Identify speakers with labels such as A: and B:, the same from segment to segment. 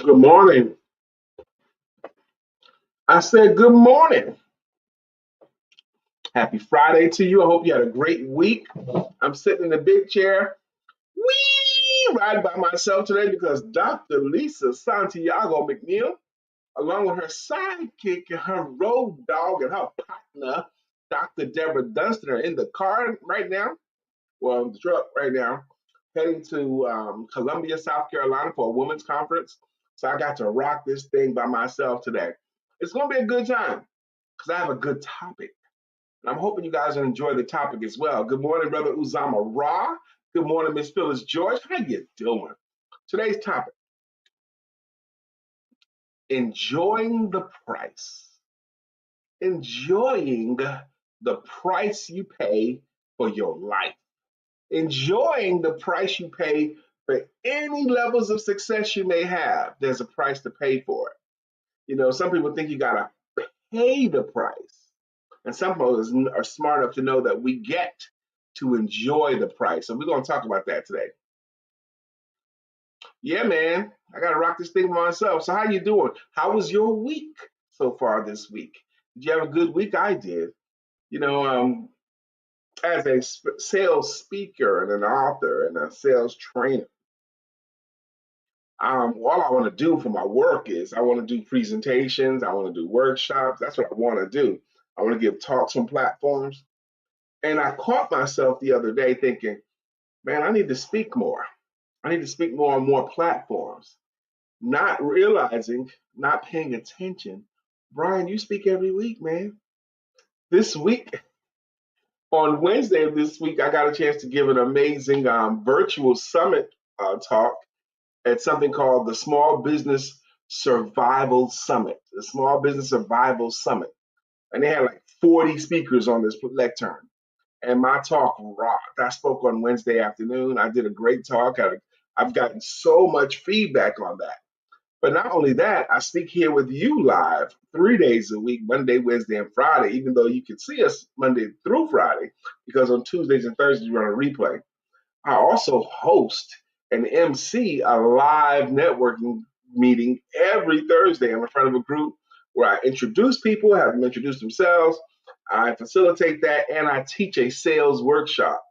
A: Good morning. I said good morning. Happy Friday to you. I hope you had a great week. I'm sitting in the big chair, riding by myself today because Dr. Lisa Santiago McNeil, along with her sidekick and her road dog and her partner, Dr. Deborah Dunstan, are in the car right now. Well, in the truck right now, heading to Columbia, South Carolina for a women's conference. So I got to rock this thing by myself today. It's going to be a good time because I have a good topic. And I'm hoping you guys will enjoy the topic as well. Good morning, Brother Uzama Ra. Good morning, Miss Phyllis George. How you doing? Today's topic, enjoying the price. Enjoying the price you pay for your life. Enjoying the price you pay for any levels of success you may have. There's a price to pay for it. You know, some people think you got to pay the price. And some people are smart enough to know that we get to enjoy the price. So we're going to talk about that today. Yeah, man, I got to rock this thing by myself. So how you doing? How was your week so far this week? Did you have a good week? I did. You know, as a sales speaker and an author and a sales trainer, all I want to do for my work is I want to do presentations. I want to do workshops. That's what I want to do. I want to give talks on platforms. And I caught myself the other day thinking, man, I need to speak more. I need to speak more on more platforms, not realizing, not paying attention. Brian, you speak every week, man. This week, on Wednesday of this week, I got a chance to give an amazing virtual summit talk at something called the Small Business Survival Summit. The Small Business Survival Summit. And they had like 40 speakers on this lectern. And my talk rocked. I spoke on Wednesday afternoon. I did a great talk. I've gotten so much feedback on that. But not only that, I speak here with you live 3 days a week, Monday, Wednesday, and Friday, even though you can see us Monday through Friday, because on Tuesdays and Thursdays we run a replay. I also host and MC a live networking meeting every Thursday. I'm in front of a group where I introduce people, have them introduce themselves. I facilitate that, and I teach a sales workshop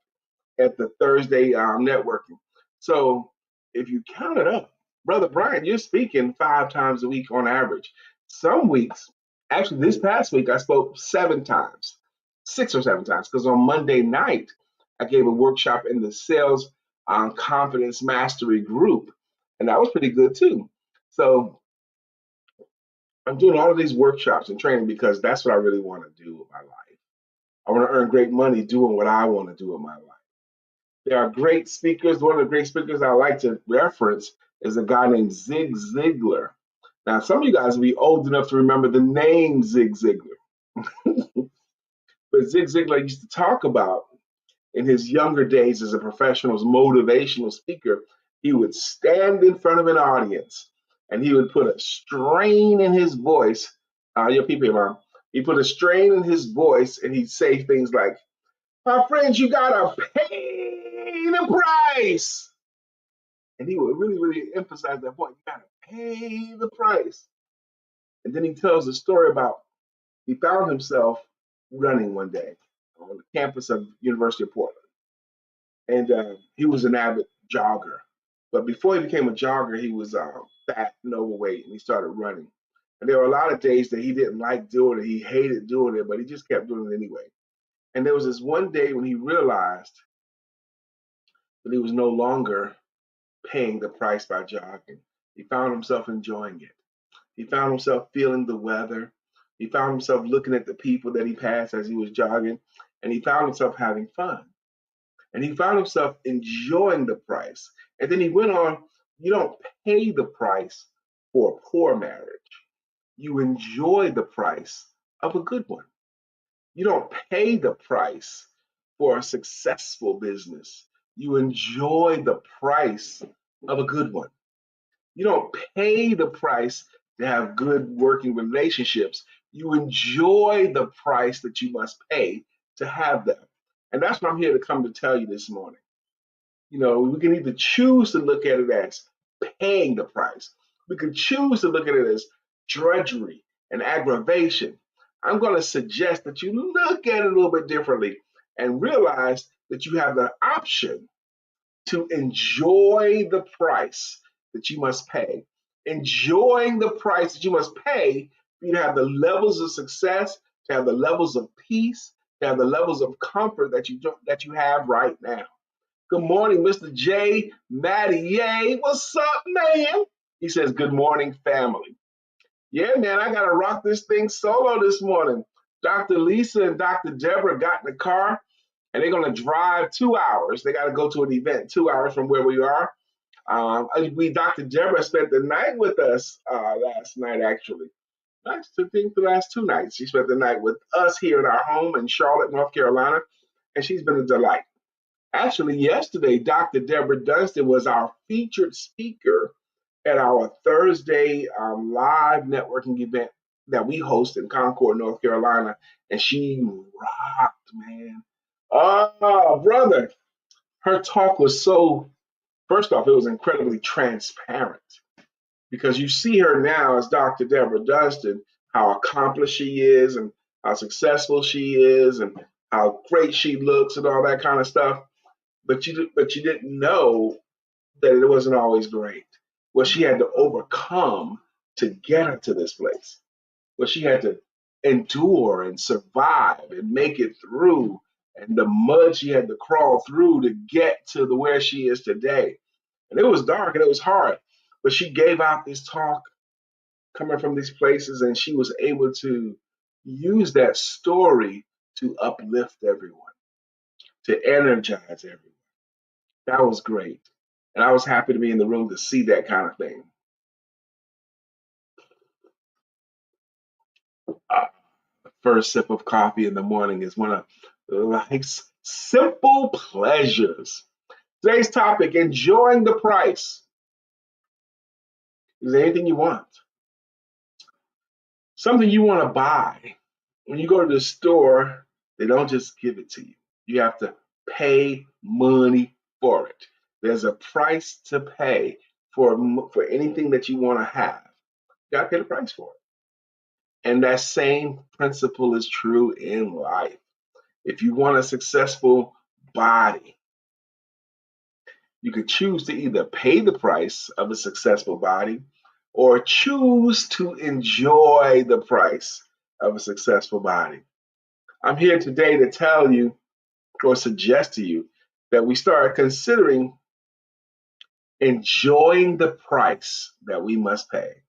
A: at the Thursday networking. So if you count it up, Brother Brian, you're speaking 5 times a week on average. Some weeks, actually, this past week, I spoke 7 times, 6 or 7 times, because on Monday night, I gave a workshop in the sales confidence mastery group, and that was pretty good too. So I'm doing all of these workshops and training because that's what I really want to do with my life. I want to earn great money doing what I want to do with my life. There are great speakers. One of the great speakers I like to reference is a guy named Zig Ziglar. Now, some of you guys will be old enough to remember the name Zig Ziglar. But Zig Ziglar used to talk about in his younger days as a professional, as motivational speaker, he would stand in front of an audience and he would put a strain in his voice. Your people, man. He put a strain in his voice and he'd say things like, my friends, you gotta pay the price. And he would really, really emphasize that point. You gotta pay the price. And then he tells a story about he found himself running one day on the campus of University of Portland. And he was an avid jogger. But before he became a jogger, he was fat and overweight, and he started running. And there were a lot of days that he didn't like doing it. He hated doing it, but he just kept doing it anyway. And there was this one day when he realized that he was no longer paying the price by jogging. He found himself enjoying it. He found himself feeling the weather. He found himself looking at the people that he passed as he was jogging, and he found himself having fun. And he found himself enjoying the price. And then he went on, you don't pay the price for a poor marriage. You enjoy the price of a good one. You don't pay the price for a successful business. You enjoy the price of a good one. You don't pay the price to have good working relationships. You enjoy the price that you must pay to have them. And that's what I'm here to come to tell you this morning. You know, we can either choose to look at it as paying the price. We could choose to look at it as drudgery and aggravation. I'm going to suggest that you look at it a little bit differently and realize that you have the option to enjoy the price that you must pay. Enjoying the price that you must pay for you to have the levels of success, to have the levels of peace, to have the levels of comfort that you have right now. Good morning, Mr. J. Matty Yay. What's up, man? He says, good morning, family. Yeah, man, I got to rock this thing solo this morning. Dr. Lisa and Dr. Deborah got in the car and they're going to drive 2 hours. They got to go to an event 2 hours from where we are. Dr. Deborah spent the night with us last night, actually. I think the last 2 nights. She spent the night with us here at our home in Charlotte, North Carolina, and she's been a delight. Actually, yesterday, Dr. Deborah Dunstan was our featured speaker at our Thursday live networking event that we host in Concord, North Carolina, and she rocked, man. Oh, brother, her talk was first off, it was incredibly transparent because you see her now as Dr. Deborah Dunstan, how accomplished she is and how successful she is and how great she looks and all that kind of stuff. But you didn't know that it wasn't always great. What she had to overcome to get her to this place. What she had to endure and survive and make it through, and the mud she had to crawl through to get to where she is today. And it was dark and it was hard, but she gave out this talk coming from these places, and she was able to use that story to uplift everyone, to energize everyone. That was great. And I was happy to be in the room to see that kind of thing. Uh, the first sip of coffee in the morning is one of life's simple pleasures. Today's topic, enjoying the price. Is there anything you want? Something you want to buy. When you go to the store, they don't just give it to you. You have to pay money for it. There's a price to pay for anything that you want to have. You got to pay the price for it. And that same principle is true in life. If you want a successful body, you could choose to either pay the price of a successful body or choose to enjoy the price of a successful body. I'm here today to tell you or suggest to you that we start considering enjoying the price that we must pay.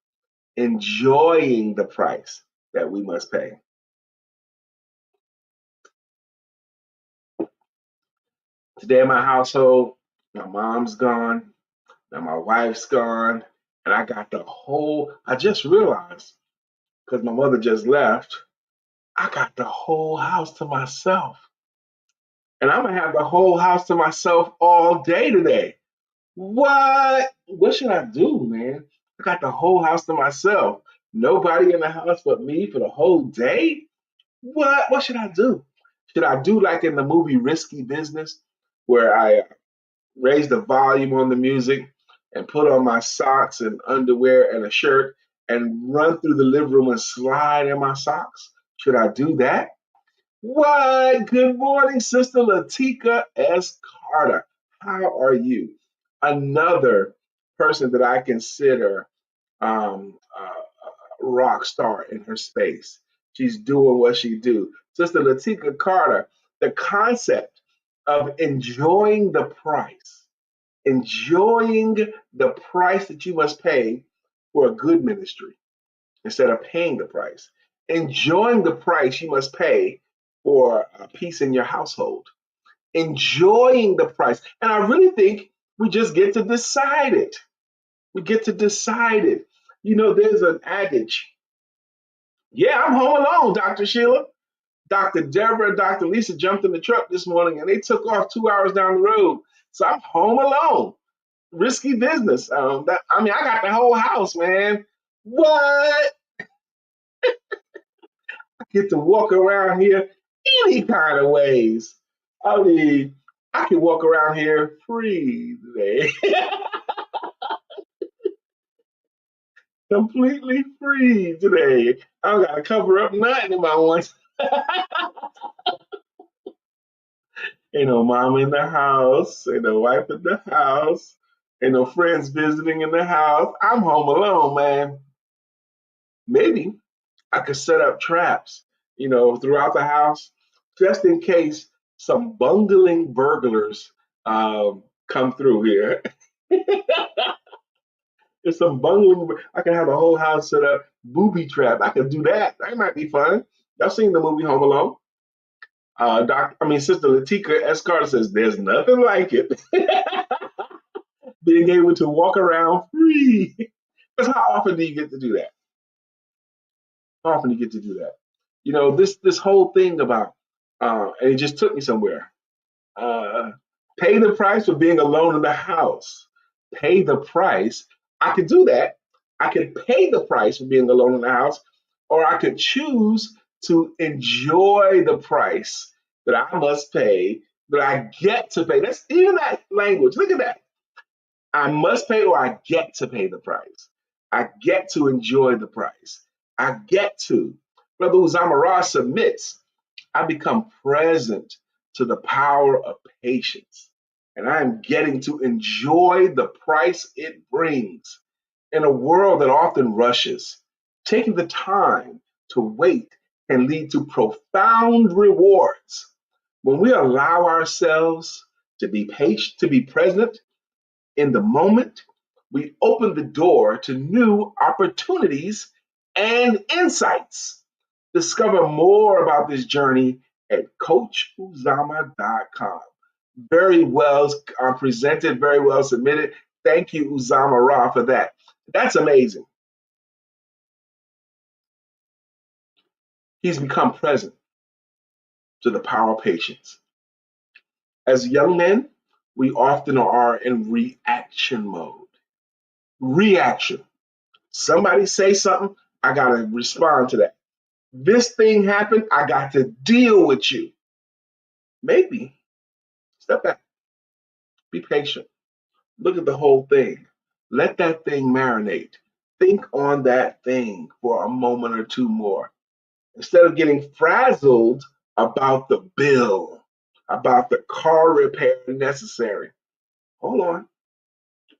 A: Enjoying the price that we must pay. Today in my household, my mom's gone, now my wife's gone, and I just realized, because my mother just left, I got the whole house to myself. And I'm gonna have the whole house to myself all day today. What? What should I do, man? I got the whole house to myself. Nobody in the house but me for the whole day? What? What should I do? Should I do like in the movie Risky Business, where I raise the volume on the music and put on my socks and underwear and a shirt and run through the living room and slide in my socks? Should I do that? What? Good morning, Sister Latika S. Carter. How are you? Another person that I consider a rock star in her space. She's doing what she do. Sister Latika Carter, the concept of enjoying the price that you must pay for a good ministry instead of paying the price. Enjoying the price you must pay for peace in your household. Enjoying the price. And I really think we just get to decide it. We get to decide it. You know, there's an adage. Yeah, I'm home alone, Dr. Sheila. Dr. Deborah and Dr. Lisa jumped in the truck this morning and they took off 2 hours down the road. So I'm home alone. Risky business. I got the whole house, man. What? I get to walk around here any kind of ways. I mean, I can walk around here free today. Completely free today. I don't gotta cover up nothing in my one. Ain't no mom in the house, ain't no wife in the house, ain't no friends visiting in the house. I'm home alone, man. Maybe I could set up traps, throughout the house, just in case some bungling burglars come through here. If some bungling, I can have the whole house set up booby trap. I could do that. That might be fun. Y'all seen the movie Home Alone? Sister Latika S. Carter says there's nothing like it. Being able to walk around free. Because how often do you get to do that? How often do you get to do that? This whole thing about, and it just took me somewhere. Uh, Pay the price for being alone in the house. Pay the price. I could do that. I could pay the price for being alone in the house, or I could choose to enjoy the price that I must pay, that I get to pay. That's even that language. Look at that. I must pay or I get to pay the price. I get to enjoy the price. I get to. Brother Uzamara submits. I become present to the power of patience. And I am getting to enjoy the price it brings. In a world that often rushes, taking the time to wait can lead to profound rewards. When we allow ourselves to be patient, to be present in the moment, we open the door to new opportunities and insights. Discover more about this journey at coachuzama.com. Very well presented, very well submitted. Thank you, Uzama Ra, for that. That's amazing. He's become present to the power of patience. As young men, we often are in reaction mode. Reaction. Somebody say something, I got to respond to that. This thing happened, I got to deal with you. Maybe step back, be patient, look at the whole thing, let that thing marinate. Think on that thing for a moment or two more. Instead of getting frazzled about the bill, about the car repair necessary, hold on,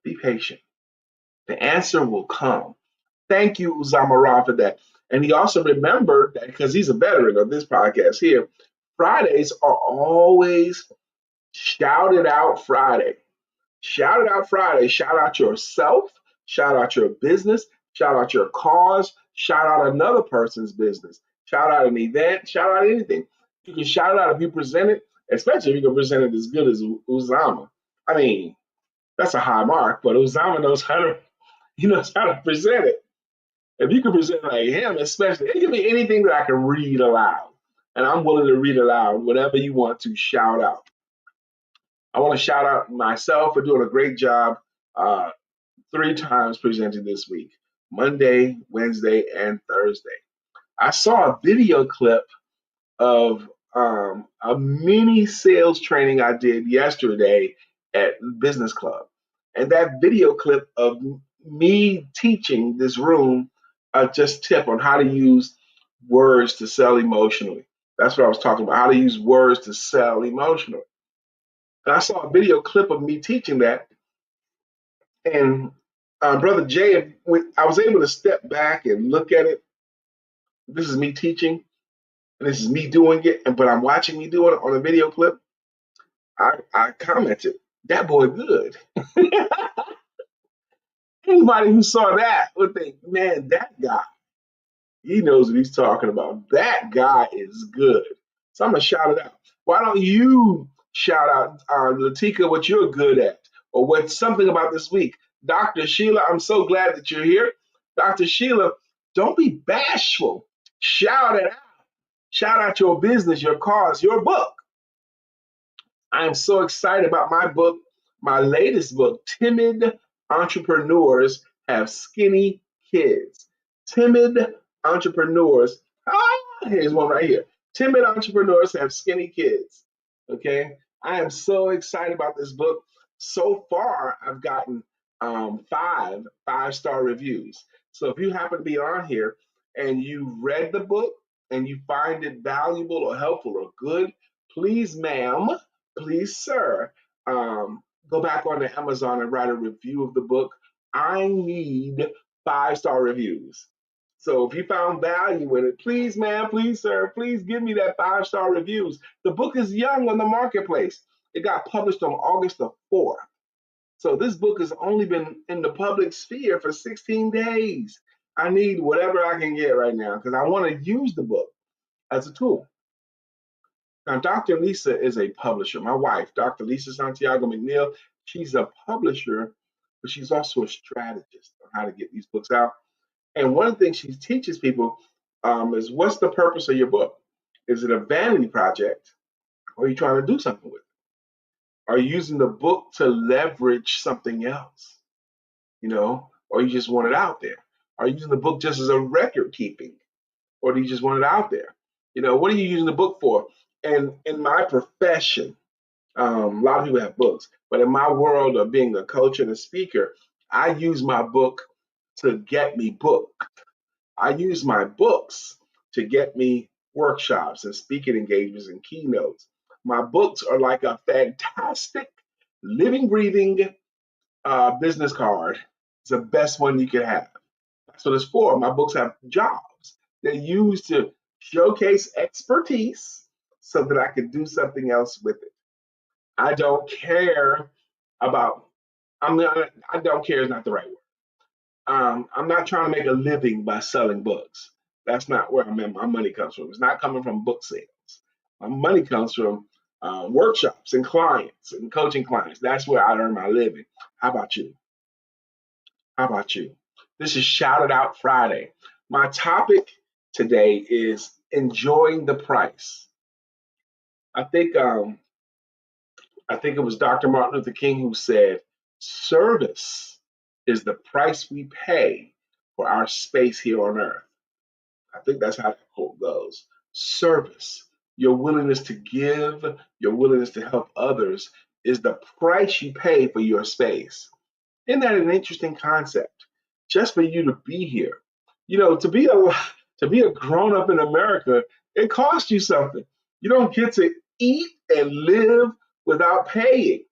A: be patient. The answer will come. Thank you, Uzama Ra, for that. And he also remembered that because he's a veteran of this podcast here, Fridays are always Shout It Out Friday. Shout it out Friday. Shout out yourself. Shout out your business. Shout out your cause. Shout out another person's business. Shout out an event. Shout out anything. You can shout it out if you present it, especially if you can present it as good as Uzama. I mean, that's a high mark, but Uzama knows how to present it. If you can present like him, especially, it can be anything that I can read aloud. And I'm willing to read aloud whatever you want to shout out. I want to shout out myself for doing a great job 3 times presenting this week, Monday, Wednesday, and Thursday. I saw a video clip of a mini sales training I did yesterday at Business Club. And that video clip of me teaching this room just tip on how to use words to sell emotionally. That's what I was talking about, how to use words to sell emotionally. And I saw a video clip of me teaching that. And Brother Jay, when I was able to step back and look at it, this is me teaching, and this is me doing it, but I'm watching me do it on a video clip. I commented, that boy good. Anybody who saw that would think, man, that guy, he knows what he's talking about. That guy is good. So I'm going to shout it out. Why don't you shout out, Latika, what you're good at or what's something about this week? Dr. Sheila, I'm so glad that you're here. Dr. Sheila, don't be bashful. Shout it out. Shout out your business, your cause, your book. I am so excited about my book, my latest book, Timid Entrepreneurs Have Skinny Kids. Timid Entrepreneurs, here's one right here. Timid Entrepreneurs Have Skinny Kids. Okay, I am so excited about this book. So far, I've gotten five-star reviews. So if you happen to be on here and you read the book and you find it valuable or helpful or good, please, ma'am, please, sir, go back on to Amazon and write a review of the book. I need 5-star reviews. So if you found value in it, please, ma'am, please, sir, please give me that 5-star reviews. The book is young on the marketplace. It got published on August the 4th. So this book has only been in the public sphere for 16 days. I need whatever I can get right now because I want to use the book as a tool. Now, Dr. Lisa is a publisher. My wife, Dr. Lisa Santiago McNeil, she's a publisher, but she's also a strategist on how to get these books out. And one of the things she teaches people is what's the purpose of your book? Is it a vanity project or are you trying to do something with it? Are you using the book to leverage something else? Or you just want it out there? Are you using the book just as a record keeping, or do you just want it out there? What are you using the book for? And in my profession, a lot of people have books, but in my world of being a coach and a speaker, I use my book to get me booked. I use my books to get me workshops and speaking engagements and keynotes. My books are like a fantastic living, breathing business card. It's the best one you can have. That's what it's for. My books have jobs. They're used to showcase expertise so that I can do something else with it. I don't care about, I don't care is not the right word. I'm not trying to make a living by selling books. That's not where my money comes from. It's not coming from book sales. My money comes from workshops and clients and coaching clients. That's where I earn my living. How about you? How about you? This is Shout It Out Friday. My topic today is enjoying the price. I think it was Dr. Martin Luther King who said, "Service is the price we pay for our space here on earth." I think that's how that quote goes. Service, your willingness to give, your willingness to help others, is the price you pay for your space. Isn't that an interesting concept? Just for you to be here, to be a grown up in America, it costs you something. You don't get to eat and live without paying.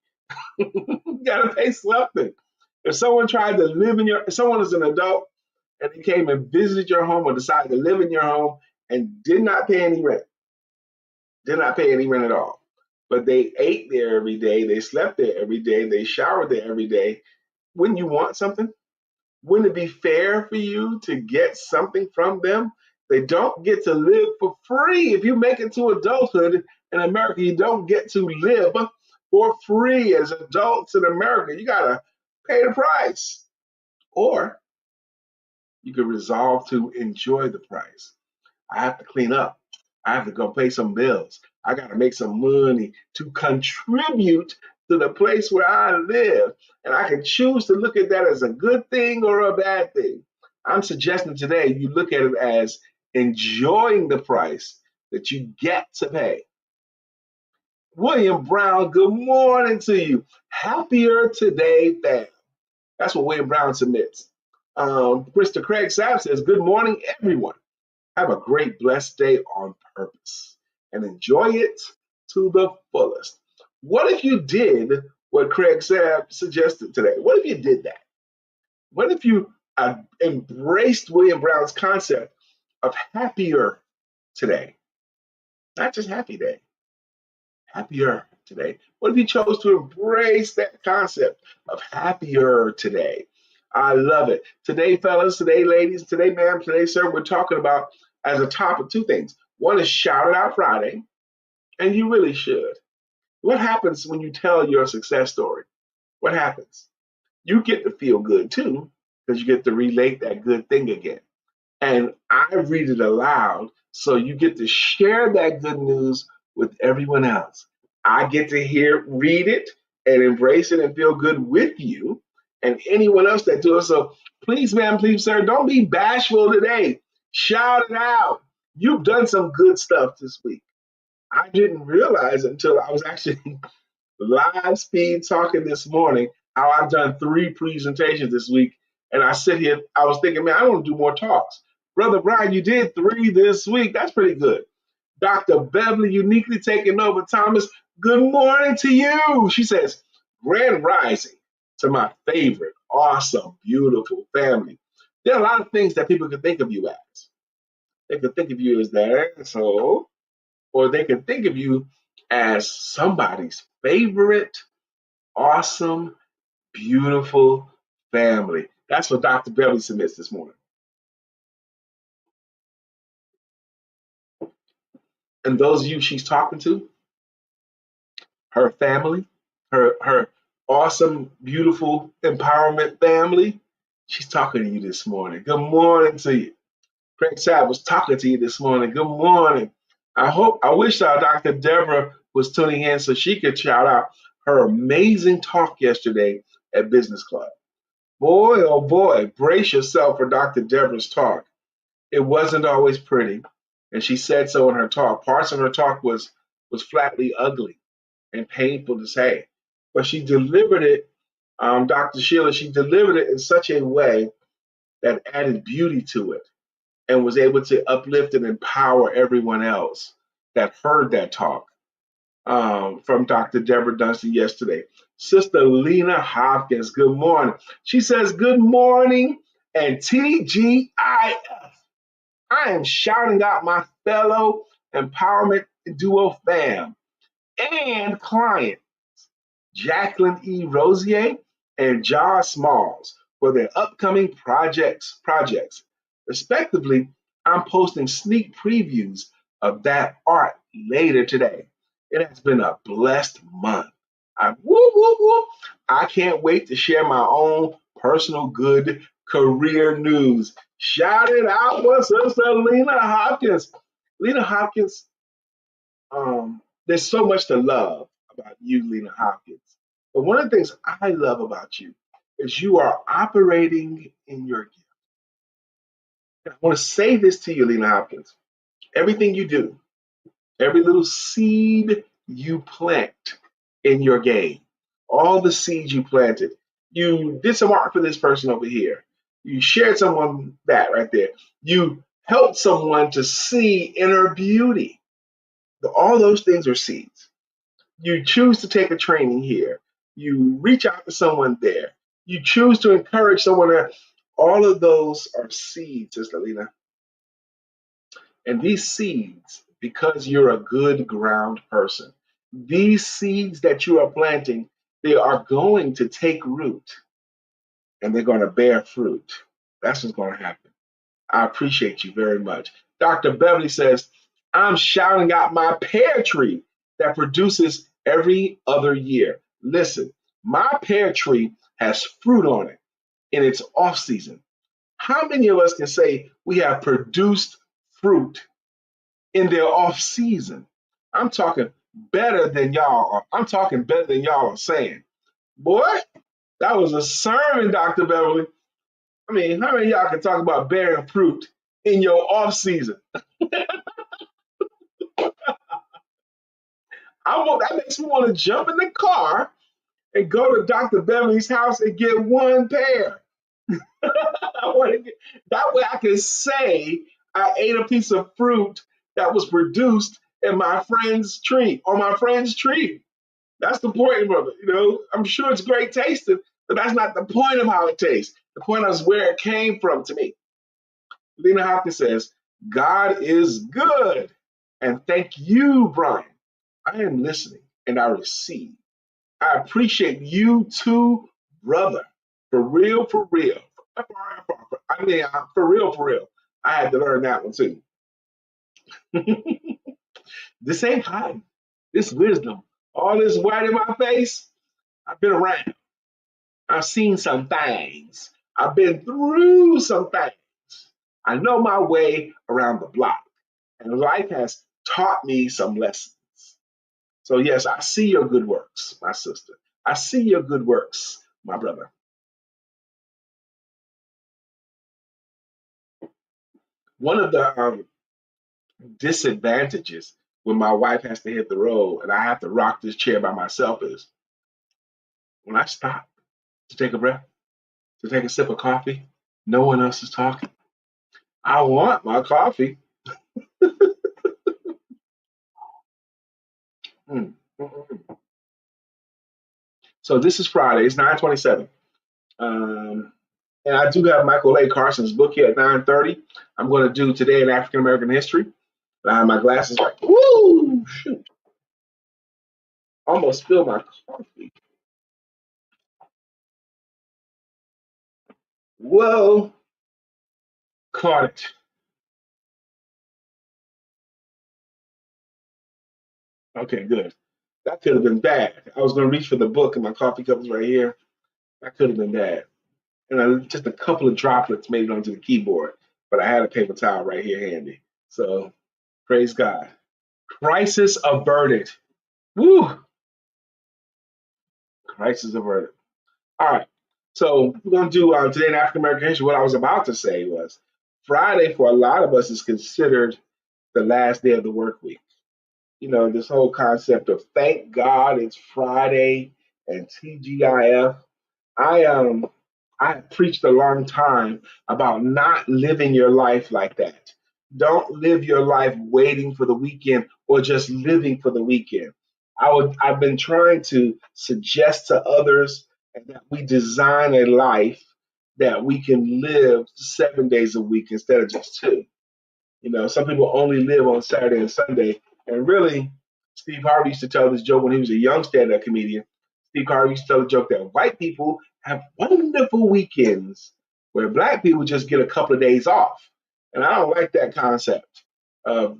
A: You got to pay something. If someone tried to live if someone is an adult and they came and visited your home or decided to live in your home and did not pay any rent, did not pay any rent at all, but they ate there every day, they slept there every day, they showered there every day, wouldn't you want something? Wouldn't it be fair for you to get something from them? They don't get to live for free. If you make it to adulthood in America, you don't get to live for free as adults in America. You got to pay the price. Or you could resolve to enjoy the price. I have to clean up. I have to go pay some bills. I got to make some money to contribute to the place where I live. And I can choose to look at that as a good thing or a bad thing. I'm suggesting today you look at it as enjoying the price that you get to pay. William Brown, good morning to you. Happier today, fam. That's what William Brown submits. Mr. Craig Sapp says, good morning, everyone. Have a great, blessed day on purpose and enjoy it to the fullest. What if you did what Craig Sapp suggested today? What if you did that? What if you embraced William Brown's concept of happier today? Not just happy day, happier today. What if you chose to embrace that concept of happier today? I love it. Today, fellas, today, ladies, today, ma'am, today, sir, we're talking about as a topic two things. One is Shout It Out Friday, and you really should. What happens when you tell your success story? What happens? You get to feel good too, because you get to relate that good thing again. And I read it aloud, so you get to share that good news with everyone else. I get to read it, and embrace it and feel good with you and anyone else that do it. So please, ma'am, please, sir, don't be bashful today. Shout it out. You've done some good stuff this week. I didn't realize until I was actually live speed talking this morning how I've done 3 presentations this week And I sit here, I was thinking, man, I want to do more talks. Brother Brian, you did 3 this week. That's pretty good. Dr. Beverly uniquely taking over. Thomas, good morning to you. She says, Grand Rising to my favorite, awesome, beautiful family. There are a lot of things that people can think of you as. They could think of you as that asshole, or they could think of you as somebody's favorite, awesome, beautiful family. That's what Dr. Beverly submits this morning. And those of you she's talking to, her family, her awesome, beautiful empowerment family, she's talking to you this morning. Good morning to you. Craig Sapp was talking to you this morning. Good morning. I wish Dr. Deborah was tuning in so she could shout out her amazing talk yesterday at Business Club. Boy, oh boy, brace yourself for Dr. Deborah's talk. It wasn't always pretty, and she said so in her talk. Parts of her talk was flatly ugly and painful to say, but she delivered it, Dr. Sheila. She delivered it in such a way that added beauty to it and was able to uplift and empower everyone else that heard that talk from Dr. Deborah Dunstan yesterday. Sister Lena Hopkins, good morning. She says, good morning, and TGIF. I am shouting out my fellow empowerment duo fam and client, Jacqueline E. Rosier and Josh Smalls, for their upcoming projects. Respectively, I'm posting sneak previews of that art later today. It has been a blessed month. I can't wait to share my own personal good career news. Shout it out for Sister Lena Hopkins. Lena Hopkins, there's so much to love about you, Lena Hopkins. But one of the things I love about you is you are operating in your gift. And I want to say this to you, Lena Hopkins. Everything you do, every little seed you plant in your game, all the seeds you planted, you did some art for this person over here. You shared someone that right there. You helped someone to see inner beauty. All those things are seeds. You choose to take a training here. You reach out to someone there. You choose to encourage someone there. All of those are seeds, Sister Lena. And these seeds, because you're a good ground person, these seeds that you are planting, they are going to take root and they're going to bear fruit. That's what's going to happen. I appreciate you very much. Dr. Beverly says, I'm shouting out my pear tree that produces every other year. Listen, my pear tree has fruit on it in its off season. How many of us can say we have produced fruit in their off season? I'm talking better than y'all are. I'm talking better than y'all are saying. Boy, that was a sermon, Dr. Beverly. I mean, how many of y'all can talk about bearing fruit in your off season? That makes me want to jump in the car and go to Dr. Beverly's house and get one pear. That way I can say I ate a piece of fruit that was produced in my friend's tree, on my friend's tree. That's the point, brother. I'm sure it's great tasting, but that's not the point of how it tastes. The point is where it came from to me. Lena Hopkins says, God is good. And thank you, Brian. I am listening and I receive. I appreciate you too, brother. For real, for real. I mean, for real, for real. I had to learn that one too. This ain't hiding. This wisdom. All this white in my face, I've been around. I've seen some things. I've been through some things. I know my way around the block. And life has taught me some lessons. So, yes, I see your good works, my sister. I see your good works, my brother. One of the disadvantages when my wife has to hit the road and I have to rock this chair by myself is when I stop to take a breath, to take a sip of coffee. No one else is talking. I want my coffee. Mm, mm, mm. So this is Friday. It's 9:27. Um, and I do have Michael A. Carson's book here at 9:30. I'm going to do Today in African American History. I have my glasses like, woo, shoot. Almost spilled my coffee. Whoa, caught it. Okay, good. That could have been bad. I was going to reach for the book and my coffee cup is right here. That could have been bad. And just a couple of droplets made it onto the keyboard, but I had a paper towel right here handy. So praise God. Crisis averted. Woo! Crisis averted. All right. So we're going to do today in African American history. What I was about to say was Friday for a lot of us is considered the last day of the work week. You know, this whole concept of thank God it's Friday and TGIF. I preached a long time about not living your life like that. Don't live your life waiting for the weekend or just living for the weekend. I've been trying to suggest to others that we design a life that we can live 7 days a week instead of just two. You know, some people only live on Saturday and Sunday. And really, Steve Harvey used to tell this joke when he was a young stand-up comedian. Steve Harvey used to tell the joke that white people have wonderful weekends where black people just get a couple of days off. And I don't like that concept.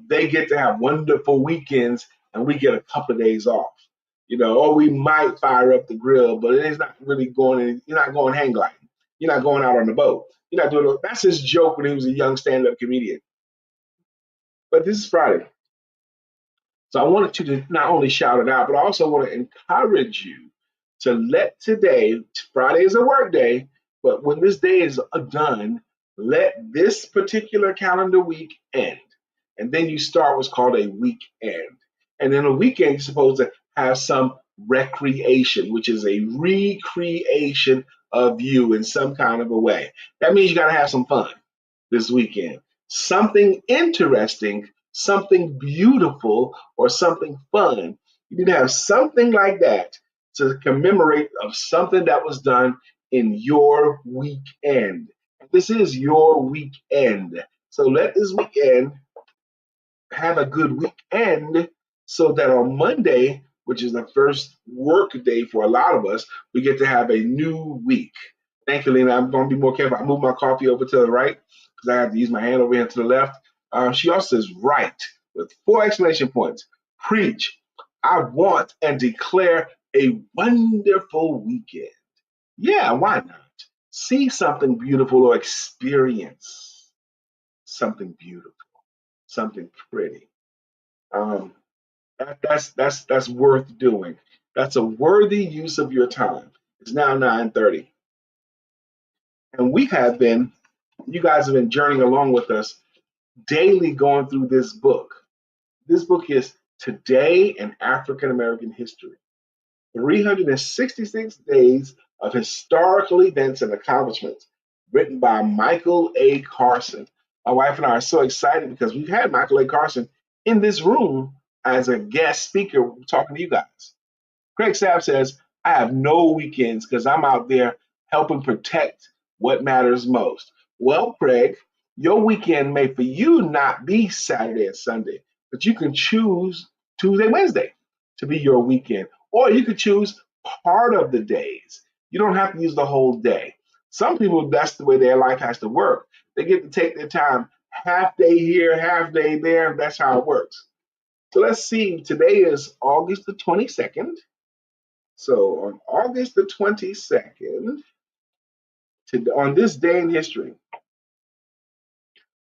A: They get to have wonderful weekends and we get a couple of days off. You know, or we might fire up the grill, but it's not really going in, you're not going hang gliding. You're not going out on the boat. You're not doing that's his joke when he was a young stand-up comedian. But this is Friday. So I wanted you to not only shout it out, but I also want to encourage you to let today, Friday is a work day, but when this day is done, let this particular calendar week end. And then you start what's called a weekend. And then a weekend, you're supposed to have some recreation, which is a recreation of you in some kind of a way. That means you got to have some fun this weekend. Something interesting, something beautiful, or something fun. You need to have something like that to commemorate of something that was done in your weekend. This is your weekend. So let this weekend have a good weekend so that on Monday, which is the first work day for a lot of us, we get to have a new week. Thank you, Lena. I'm going to be more careful. I move my coffee over to the right because I have to use my hand over here to the left. She also says right with 4 exclamation points. Preach. I want and declare a wonderful weekend. Yeah, why not? See something beautiful or experience something beautiful, something pretty. Um, that's worth doing. That's a worthy use of your time. It's now 9:30, and we have been. You guys have been journeying along with us daily, going through this book. This book is Today in African American History. 366 days of historical events and accomplishments, written by Michael A. Carson. My wife and I are so excited because we've had Michael A. Carson in this room as a guest speaker talking to you guys. Craig Sapp says, I have no weekends because I'm out there helping protect what matters most. Well, Craig, your weekend may for you not be Saturday and Sunday, but you can choose Tuesday, Wednesday to be your weekend, or you could choose part of the days. You don't have to use the whole day. Some people, that's the way their life has to work. They get to take their time, half day here, half day there. That's how it works. So let's see. Today is August the 22nd. So on August the 22nd, on this day in history,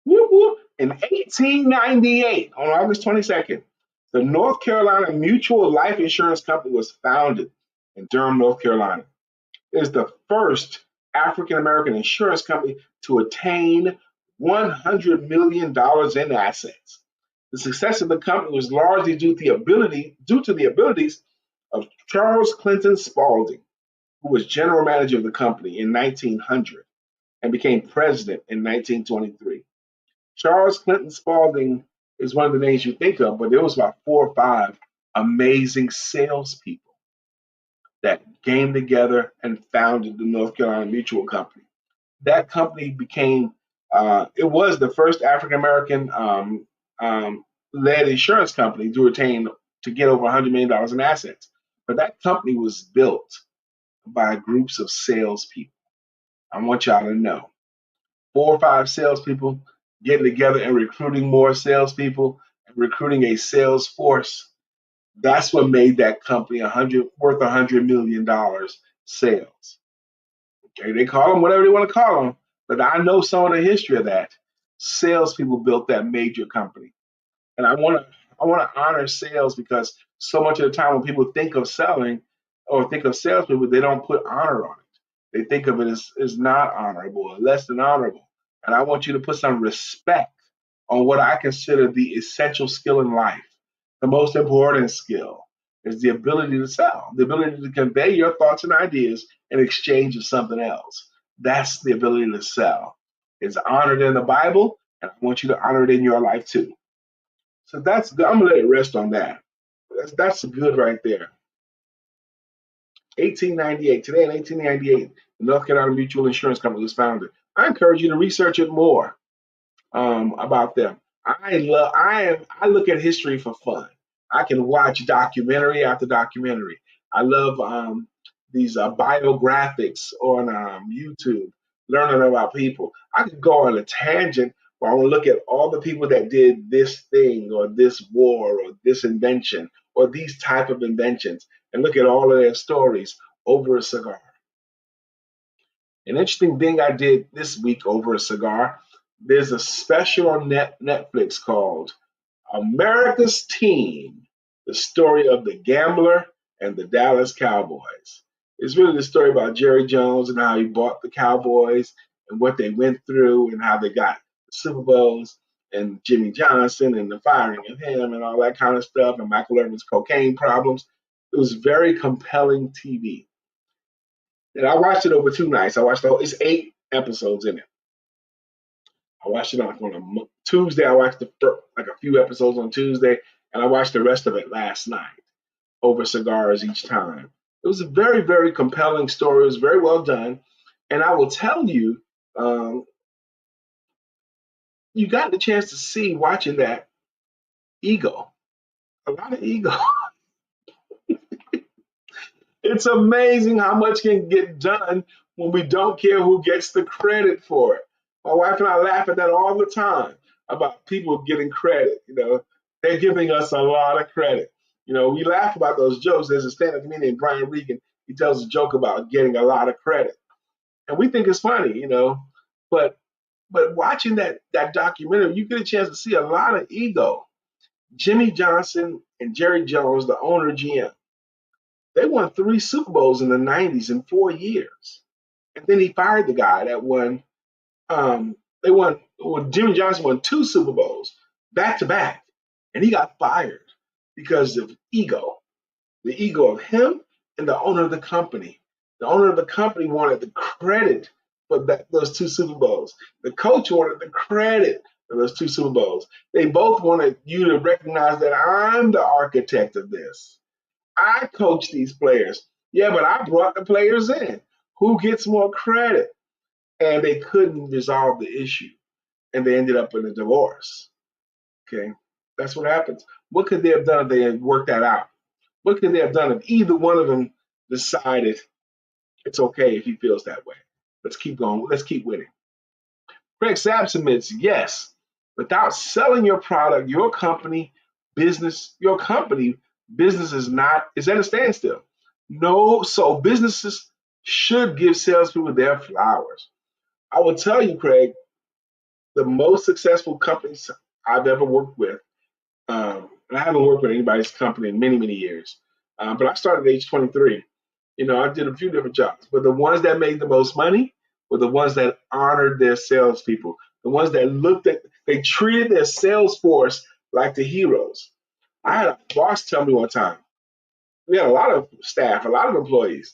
A: whoop, whoop, in 1898, on August 22nd, the North Carolina Mutual Life Insurance Company was founded in Durham, North Carolina. It is the first African American insurance company to attain $100 million in assets. The success of the company was largely due to the abilities of Charles Clinton Spaulding, who was general manager of the company in 1900 and became president in 1923. Charles Clinton Spaulding is one of the names you think of, but there was about 4 or 5 amazing salespeople that came together and founded the North Carolina Mutual Company. That company became, it was the first African American led insurance company to get over $100 million in assets. But that company was built by groups of salespeople. I want y'all to know 4 or 5 salespeople getting together and recruiting more salespeople and recruiting a sales force. That's what made that company worth $100 million sales. Okay, they call them whatever they want to call them, but I know some of the history of that. Salespeople built that major company, and I want to honor sales because so much of the time when people think of selling or think of salespeople, they don't put honor on it. They think of it as not honorable or less than honorable. And I want you to put some respect on what I consider the essential skill in life. The most important skill is the ability to sell, the ability to convey your thoughts and ideas in exchange of something else. That's the ability to sell. It's honored in the Bible, and I want you to honor it in your life too. So that's good. I'm gonna let it rest on that. That's good right there. 1898. Today in 1898, the North Carolina Mutual Insurance Company was founded. I encourage you to research it more about them. I look at history for fun. I can watch documentary after documentary. I love these biographics on YouTube, learning about people. I could go on a tangent where I want to look at all the people that did this thing or this war or this invention or these type of inventions and look at all of their stories over a cigar. An interesting thing I did this week over a cigar, there's a special on Netflix called America's Team, the story of the gambler and the Dallas Cowboys. It's really the story about Jerry Jones and how he bought the Cowboys and what they went through and how they got the Super Bowls and Jimmy Johnson and the firing of him and all that kind of stuff and Michael Irvin's cocaine problems. It was very compelling TV. And I watched it over 2 nights. I watched the whole, it's 8 episodes in it. I watched it on a Tuesday. I watched like a few episodes on Tuesday, and I watched the rest of it last night over cigars each time. It was a very, very compelling story. It was very well done. And I will tell you, you got the chance to see watching that ego, a lot of ego. It's amazing how much can get done when we don't care who gets the credit for it. My wife and I laugh at that all the time about people getting credit. They're giving us a lot of credit. We laugh about those jokes. There's a stand-up comedian, Brian Regan. He tells a joke about getting a lot of credit, and we think it's funny, But watching that documentary, you get a chance to see a lot of ego. Jimmy Johnson and Jerry Jones, the owner GM, they won 3 Super Bowls in the 90s in 4 years. And then he fired the guy that won. Jimmy Johnson won 2 Super Bowls back to back. And he got fired because of ego. The ego of him and the owner of the company. The owner of the company wanted the credit for those 2 Super Bowls. The coach wanted the credit for those 2 Super Bowls. They both wanted you to recognize that I'm the architect of this. I coach these players. Yeah, but I brought the players in. Who gets more credit? And they couldn't resolve the issue. And they ended up in a divorce. Okay, that's what happens. What could they have done if they had worked that out? What could they have done if either one of them decided it's okay if he feels that way? Let's keep going. Let's keep winning. Craig Sapp submits, yes, without selling your product, your business is at a standstill. No, so businesses should give salespeople their flowers. I will tell you, Craig, the most successful companies I've ever worked with, and I haven't worked with anybody's company in many, many years, but I started at age 23. I did a few different jobs, but the ones that made the most money were the ones that honored their salespeople, the ones that they treated their sales force like the heroes. I had a boss tell me one time, we had a lot of staff, a lot of employees.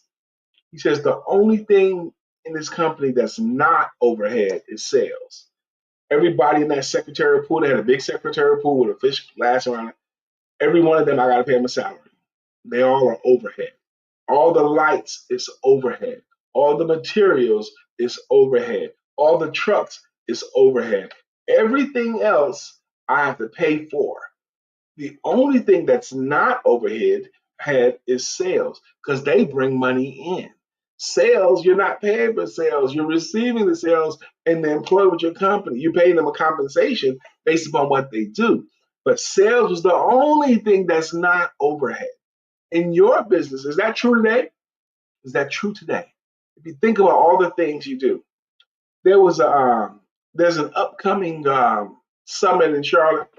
A: He says the only thing in this company that's not overhead is sales. Everybody in that secretarial pool, they had a big secretarial pool with a fish glass around it. Every one of them, I got to pay them a salary. They all are overhead. All the lights is overhead. All the materials is overhead. All the trucks is overhead. Everything else I have to pay for. The only thing that's not overhead is sales because they bring money in. Sales, you're not paying for sales. You're receiving the sales and they employ with your company. You're paying them a compensation based upon what they do. But sales is the only thing that's not overhead. In your business, is that true today? Is that true today? If you think about all the things you do, there was there's an upcoming summit in Charlotte,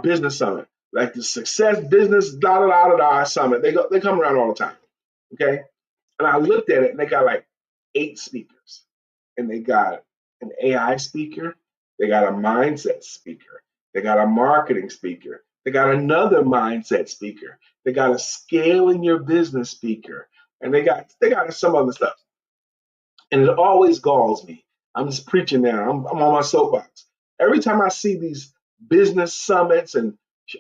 A: business summit, like the Success Business da da da da da summit. They come around all the time, okay? And I looked at it, and they got like 8 speakers, and they got an AI speaker, they got a mindset speaker, they got a marketing speaker, they got another mindset speaker, they got a scaling your business speaker, and they got some other stuff. And it always galls me. I'm just preaching now. I'm on my soapbox. Every time I see these business summits and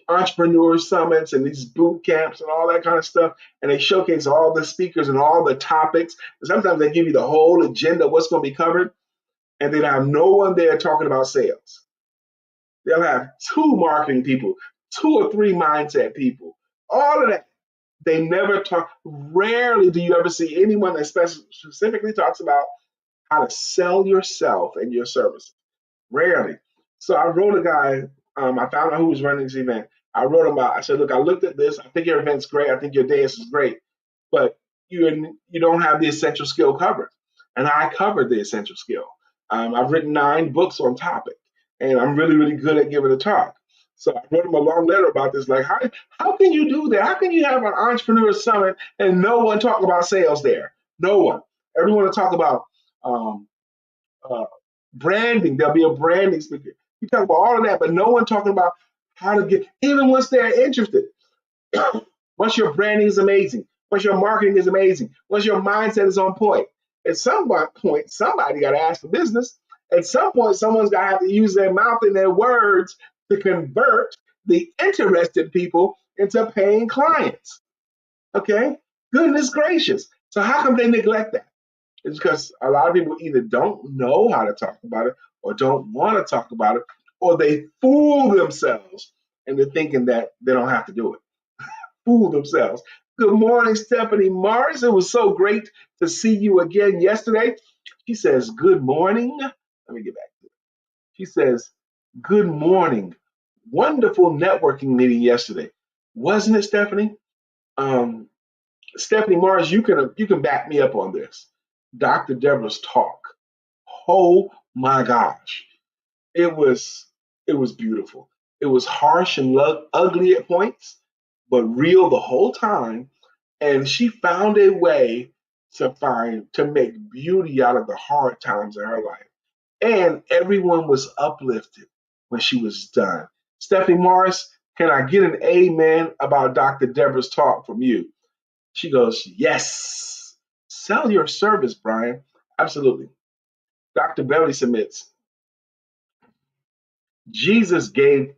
A: entrepreneur summits and these boot camps and all that kind of stuff, and they showcase all the speakers and all the topics. And sometimes they give you the whole agenda of what's going to be covered, and they have no one there talking about sales. They'll have 2 marketing people, 2 or 3 mindset people, all of that. They never talk. Rarely do you ever see anyone that specifically talks about how to sell yourself and your services. Rarely. So I wrote a guy, I found out who was running this event. I wrote him about, I said, look, I looked at this. I think your event's great. I think your dance is great, but you don't have the essential skill covered. And I covered the essential skill. I've written 9 books on topic, and I'm really, really good at giving a talk. So I wrote him a long letter about this. Like, how can you do that? How can you have an entrepreneur summit and no one talk about sales there? No one. Everyone will talk about um, uh, branding. There'll be a branding speaker. You talk about all of that, but no one talking about how to get, even once they're interested. Once your branding is amazing, once your marketing is amazing, once your mindset is on point, at some point, somebody got to ask for business. At some point, someone's got to have to use their mouth and their words to convert the interested people into paying clients. Okay? Goodness gracious. So, how come they neglect that? It's because a lot of people either don't know how to talk about it or don't want to talk about it, or they fool themselves into thinking that they don't have to do it. Fool themselves. Good morning, Stephanie Morris. It was so great to see you again yesterday. She says, good morning. Let me get back to it. She says, good morning. Wonderful networking meeting yesterday. Wasn't it, Stephanie? Um, Stephanie Morris, you can back me up on this. Dr. Deborah's talk. Oh my gosh. It was it was beautiful. It was harsh and ugly at points, but real the whole time. And she found a way to make beauty out of the hard times in her life. And everyone was uplifted when she was done. Stephanie Morris, can I get an amen about Dr. Deborah's talk from you? She goes, yes. Sell your service, Brian. Absolutely. Dr. Beverly submits, Jesus gave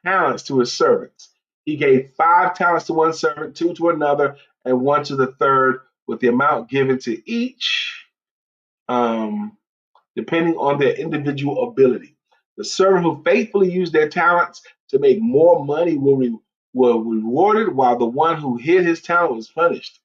A: talents to his servants. He gave 5 talents to one servant, 2 to another, and 1 to the third, with the amount given to each, um, depending on their individual ability. The servant who faithfully used their talents to make more money will rewarded, while the one who hid his talent was punished.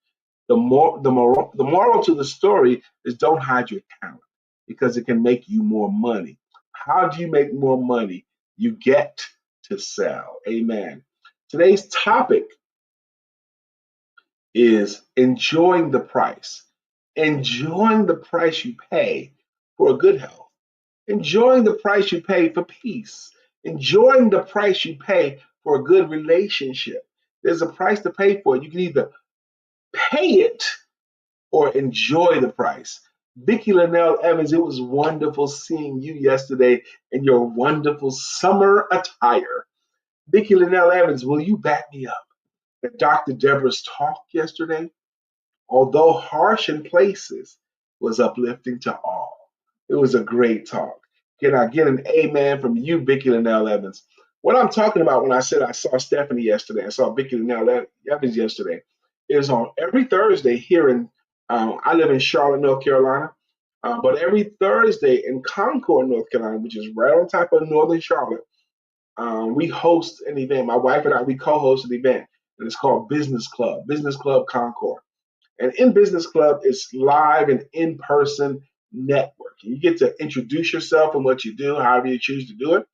A: The moral to the story is don't hide your talent because it can make you more money. How do you make more money? You get to sell. Amen. Today's topic is enjoying the price. Enjoying the price you pay for good health. Enjoying the price you pay for peace. Enjoying the price you pay for a good relationship. There's a price to pay for it. You can either pay it or enjoy the price. Vicki Linnell Evans, it was wonderful seeing you yesterday in your wonderful summer attire. Vicki Linnell Evans, will you back me up that Dr. Deborah's talk yesterday although harsh in places, was uplifting to all. It was a great talk. Can I get an amen from you, Vicky Linnell Evans? What I'm talking about when I said I saw Stephanie yesterday, I saw Vicky Linnell Evans yesterday, is on every Thursday here in, I live in Charlotte, North Carolina, but every Thursday in Concord, North Carolina, which is right on top of Northern Charlotte, we host an event. My wife and I, we co-host an event, and it's called Business Club Concord. And in Business Club, it's live and in-person networking. You get to introduce yourself and what you do, however you choose to do it,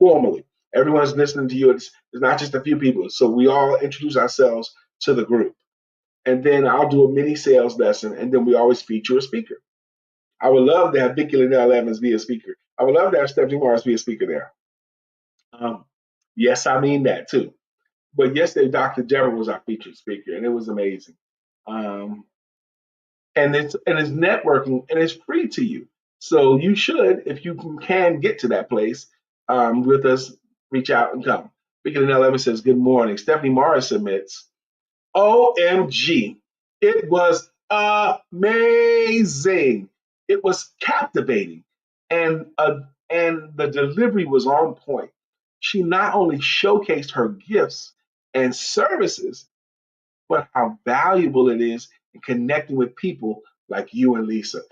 A: formally. Everyone's listening to you. It's not just a few people. So we all introduce ourselves to the group. And then I'll do a mini sales lesson, and then we always feature a speaker. I would love to have Vicky Linnell Evans be a speaker. I would love to have Stephanie Morris be a speaker there. Yes, I mean that too. But yesterday, Dr. Deborah was our featured speaker, and it was amazing. Um, and it's networking, and it's free to you. So you should, if you can get to that place with us, reach out and come. Vicky Linnell Evans says, "Good morning." Stephanie Morris submits, "OMG, it was amazing. It was captivating, and the delivery was on point. She not only showcased her gifts and services, but how valuable it is in connecting with people like you and Lisa."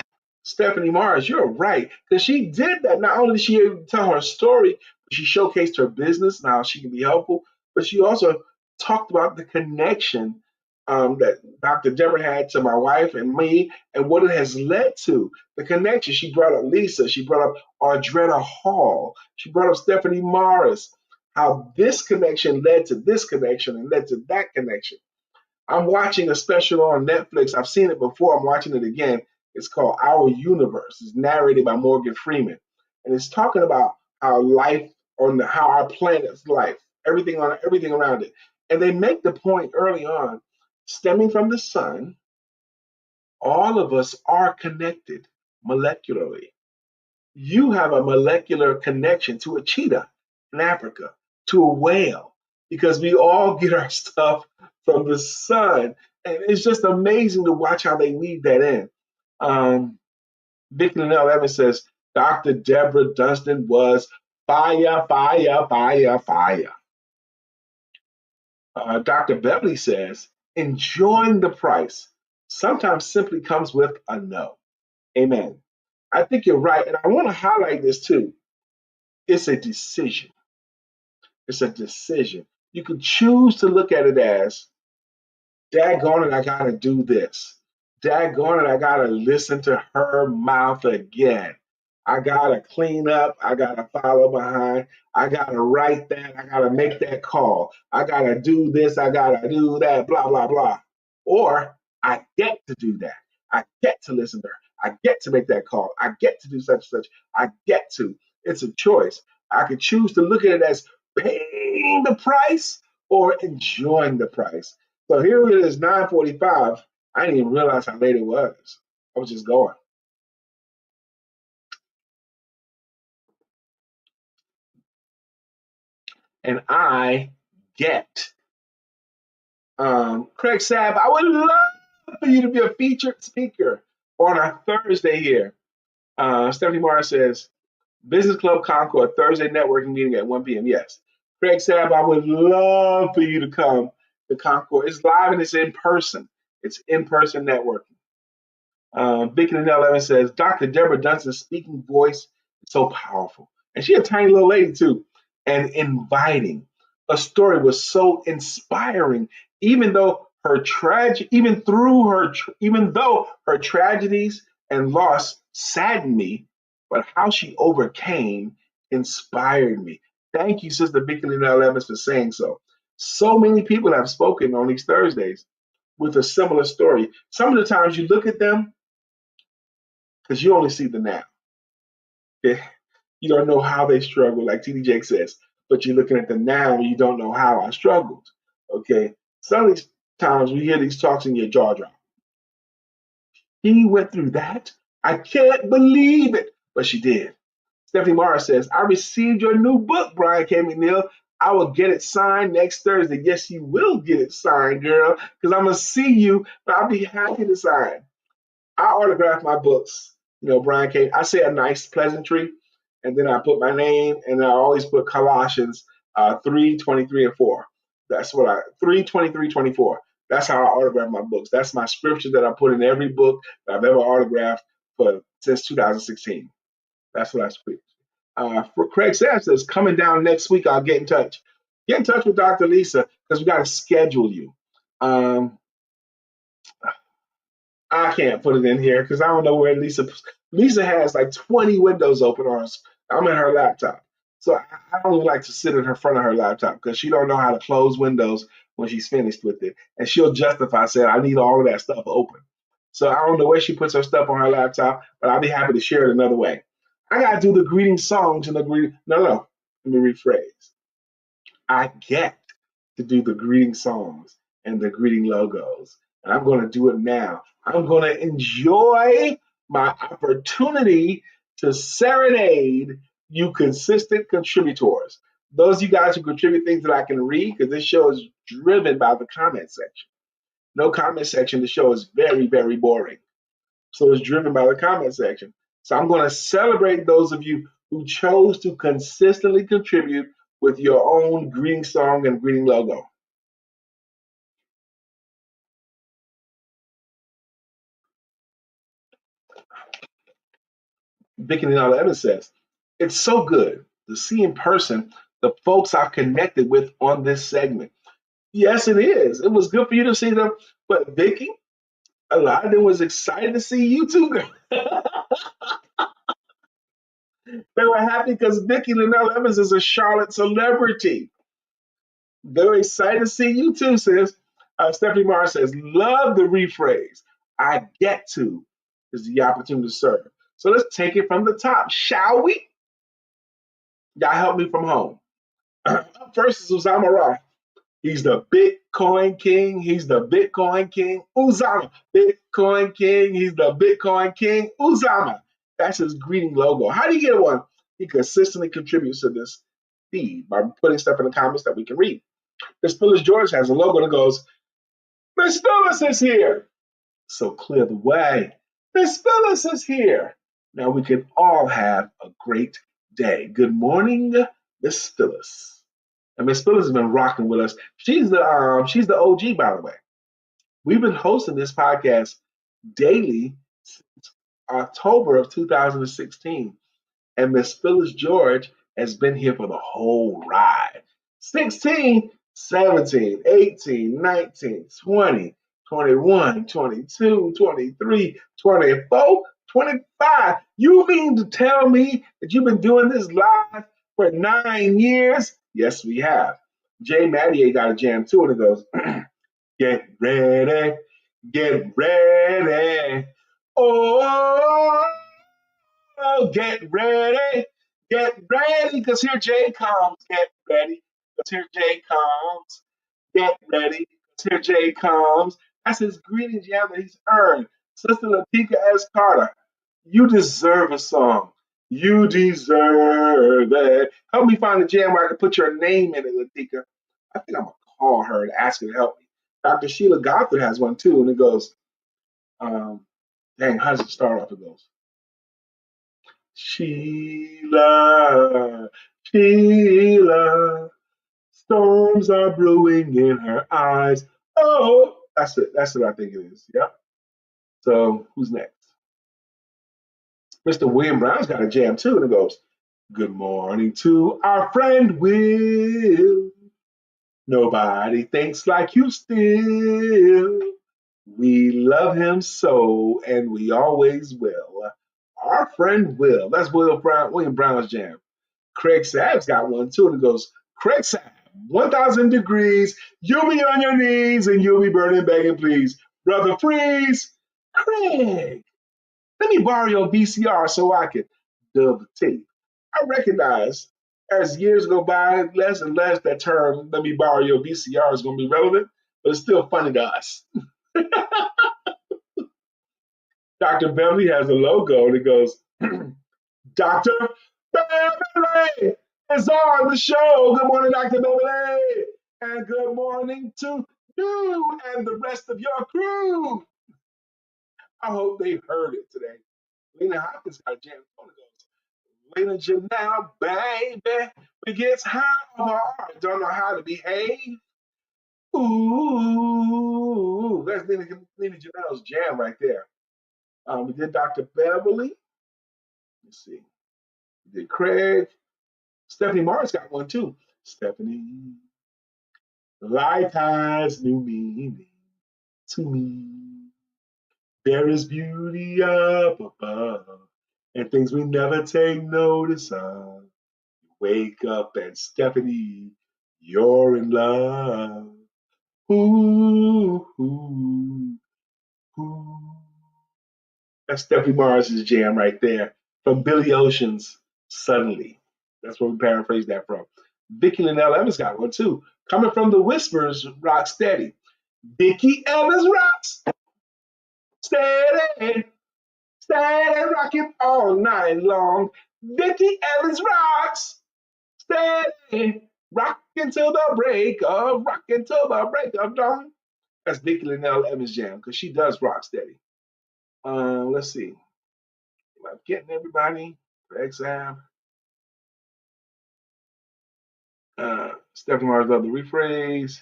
A: Stephanie Mars, you're right, because she did that. Not only did she tell her story, but she showcased her business and how she can be helpful, but she also talked about the connection that Dr. Deborah had to my wife and me and what it has led to. The connection. She brought up Lisa. She brought up Audretta Hall. She brought up Stephanie Morris. How this connection led to this connection and led to that connection. I'm watching a special on Netflix. I've seen it before. I'm watching it again. It's called Our Universe. It's narrated by Morgan Freeman, and it's talking about how life how our planet's life, everything around it. And they make the point early on, stemming from the sun, all of us are connected molecularly. You have a molecular connection to a cheetah in Africa, to a whale, because we all get our stuff from the sun. And it's just amazing to watch how they weave that in. Vicky Linnell Evans says, Dr. Deborah Dunstan was fire, fire, fire, fire. Dr. Beverly says, enjoying the price sometimes simply comes with a no. Amen. I think you're right. And I want to highlight this too. It's a decision. It's a decision. You could choose to look at it as, daggone it, I gotta do this. Daggone it, I gotta listen to her mouth again. I gotta clean up. I gotta follow behind. I gotta write that. I gotta make that call. I gotta do this. I gotta do that, blah, blah, blah. Or I get to do that. I get to listen to her. I get to make that call. I get to do such and such. I get to. It's a choice. I could choose to look at it as paying the price or enjoying the price. So here it is, 9:45. I didn't even realize how late it was. I was just going. And I get. Craig Sabb, I would love for you to be a featured speaker on our Thursday here. Stephanie Morris says, Business Club Concord, Thursday networking meeting at 1 p.m. Yes. Craig Sabb, I would love for you to come to Concord. It's live and it's in person. It's in-person networking. Vicky Linnell Evans says, Dr. Deborah Dunstan's speaking voice is so powerful. And she's a tiny little lady too, and inviting. Her story was so inspiring, even though even though her tragedies and loss saddened me, but how she overcame inspired me. Thank you, Sister Vicky Linnell Evans, for saying so. So many people have spoken on these Thursdays with a similar story. Some of the times you look at them, because you only see the now. Okay? You don't know how they struggle, like TD Jake says, but you're looking at the now and you don't know how I struggled. Okay? Some of these times we hear these talks and your jaw drop. He went through that? I can't believe it. But she did. Stephanie Morris says, I received your new book, Brian K. McNeil. I will get it signed next Thursday. Yes, you will get it signed, girl, because I'm going to see you, but I'll be happy to sign. I autograph my books. Brian K. I say a nice pleasantry, and then I put my name, and I always put Colossians 3:23 and 4. That's what 3:23, 24. That's how I autograph my books. That's my scripture that I put in every book that I've ever autographed since 2016. That's what I speak. For Craig says, coming down next week, I'll get in touch. Get in touch with Dr. Lisa because we got to schedule you. Um, I can't put it in here because I don't know where Lisa has like 20 windows open on us. I'm in her laptop. So I don't like to sit in her front of her laptop because she don't know how to close windows when she's finished with it. And she'll justify saying, I need all of that stuff open. So I don't know where she puts her stuff on her laptop, but I'll be happy to share it another way. I gotta do the greeting songs and the greeting. No. Let me rephrase. I get to do the greeting songs and the greeting logos. And I'm going to do it now. I'm going to enjoy my opportunity to serenade you consistent contributors. Those of you guys who contribute things that I can read, because this show is driven by the comment section. No comment section, the show is very, very boring. So it's driven by the comment section. So I'm going to celebrate those of you who chose to consistently contribute with your own greeting song and greeting logo. Vicky Nala Evans says, it's so good to see in person the folks I've connected with on this segment. Yes, it is. It was good for you to see them. But Vicky, a lot of them was excited to see you too, girl. They were happy because Vicky Linnell Evans is a Charlotte celebrity. They were excited to see you too, sis. Stephanie Mars says, love the rephrase. I get to is the opportunity to serve. So let's take it from the top, shall we? Y'all help me from home. First is Uzama Roth. He's the Bitcoin king. He's the Bitcoin king. Uzama, Bitcoin king. He's the Bitcoin king. Uzama. That's his greeting logo. How do you get one? He consistently contributes to this feed by putting stuff in the comments that we can read. Miss Phyllis George has a logo that goes, Miss Phyllis is here. So clear the way. Miss Phyllis is here. Now we can all have a great day. Good morning, Miss Phyllis. And Miss Phyllis has been rocking with us. She's the OG, by the way. We've been hosting this podcast daily since October of 2016. And Miss Phyllis George has been here for the whole ride. 16, 17, 18, 19, 20, 21, 22, 23, 24, 25. You mean to tell me that you've been doing this live for 9 years? Yes, we have. Jay Mattier got a jam too, and it goes, get ready, get ready. Oh, get ready, because here Jay comes. Get ready, because here Jay comes. Get ready, because here Jay comes. That's his greeting jam that he's earned. Sister Latika S. Carter, you deserve a song. You deserve it. Help me find a jam where I can put your name in it, Latika. I think I'm going to call her and ask her to help me. Dr. Sheila Gothard has one too, and it goes, dang, how does it start off? It goes, Sheila, Sheila, storms are brewing in her eyes. Oh, that's it. That's what I think it is. Yeah. So who's next? Mr. William Brown's got a jam too, and it goes, good morning to our friend Will. Nobody thinks like you still. We love him so, and we always will. Our friend Will. That's William Brown's jam. Craig Sabb's got one too, and it goes, Craig Sabb, 1,000 degrees, you'll be on your knees, and you'll be burning, begging, please. Brother Freeze, Craig, let me borrow your VCR so I can dub the tape. I recognize as years go by, less and less that term, let me borrow your VCR is going to be relevant, but it's still funny to us. Dr. Beverly has a logo and it goes, Dr. Beverly, is on the show. Good morning, Dr. Beverly. And good morning to you and the rest of your crew. I hope they heard it today. Lena Hopkins got a jam on the goes. Lena Janelle, baby, we gets high on my heart. Don't know how to behave. Ooh, that's Lena Janelle's jam right there. We did Dr. Beverly. Let's see. We did Craig. Stephanie Morris got one too. Stephanie, life has new meaning to me. There is beauty up above and things we never take notice of. Wake up and Stephanie, you're in love. Ooh, ooh, ooh. That's Stephanie Morris's jam right there from Billy Ocean's Suddenly. That's where we paraphrase that from. Vicki Linnell Evans got one too. Coming from the Whispers, Rock Steady. Vicki Evans rocks steady, steady rocking all night long. Vicki Evans rocks steady, rocking till the break of dawn. That's Vicki Linnell Evans jam because she does rock steady. Let's see. Am I getting everybody for exam? Stephanie Mars love the rephrase.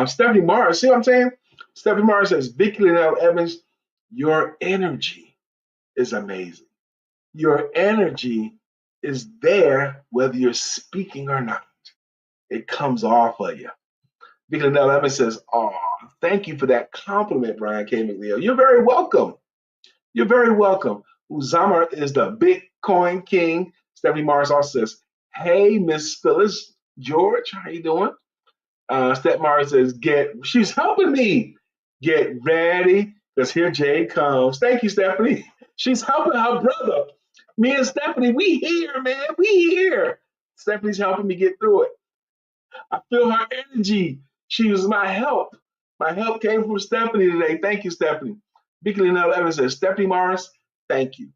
A: Stephanie Mars, see what I'm saying? Stephanie Mars says, Vicki Linnell Evans, your energy is amazing. Your energy is there whether you're speaking or not. It comes off of you. Vicki Linnell Evans says, oh, thank you for that compliment, Brian K. McNeil. You're very welcome. You're very welcome. Uzama is the Bitcoin king. Stephanie Mars also says, hey, Miss Phyllis George, how you doing? Steph Mars says, she's helping me. Get ready, because here Jay comes. Thank you, Stephanie. She's helping her brother. Me and Stephanie, we here, man. We here. Stephanie's helping me get through it. I feel her energy. She was my help. My help came from Stephanie today. Thank you, Stephanie. Vicki Linnell Evans says, Stephanie Morris, thank you.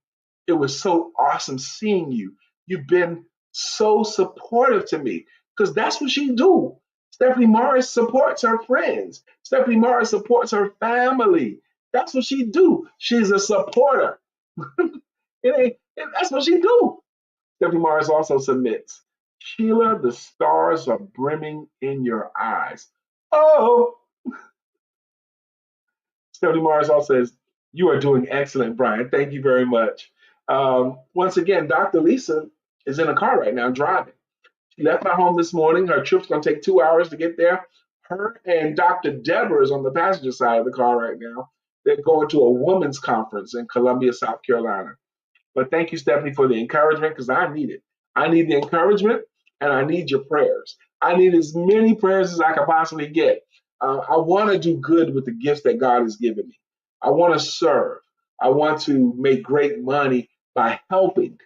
A: It was so awesome seeing you. You've been so supportive to me because that's what she do. Stephanie Morris supports her friends. Stephanie Morris supports her family. That's what she do. She's a supporter. That's what she do. Stephanie Morris also submits, Sheila, the stars are brimming in your eyes. Oh, Stephanie Morris also says, you are doing excellent, Brian. Thank you very much. Once again, Dr. Lisa is in a car right now driving. She left my home this morning. Her trip's going to take 2 hours to get there. Her and Dr. Deborah is on the passenger side of the car right now. They're going to a women's conference in Columbia, South Carolina. But thank you, Stephanie, for the encouragement because I need it. I need the encouragement and I need your prayers. I need as many prayers as I can possibly get. I want to do good with the gifts that God has given me. I want to serve. I want to make great money by helping.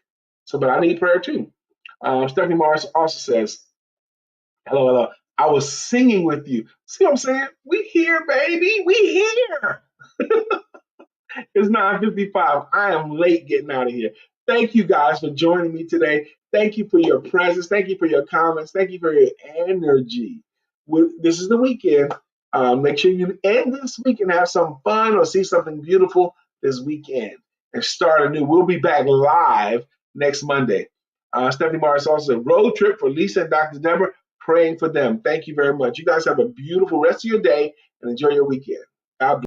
A: But I need prayer too. Stephanie Morris also says, hello, hello. I was singing with you. See what I'm saying? We here, baby. We here. It's 9:55. I am late getting out of here. Thank you guys for joining me today. Thank you for your presence. Thank you for your comments. Thank you for your energy. This is the weekend. Make sure you end this week and have some fun or see something beautiful this weekend and start anew. We'll be back live next Monday. Stephanie Morris also said, road trip for Lisa and Dr. Deborah, praying for them. Thank you very much. You guys have a beautiful rest of your day and enjoy your weekend. God bless.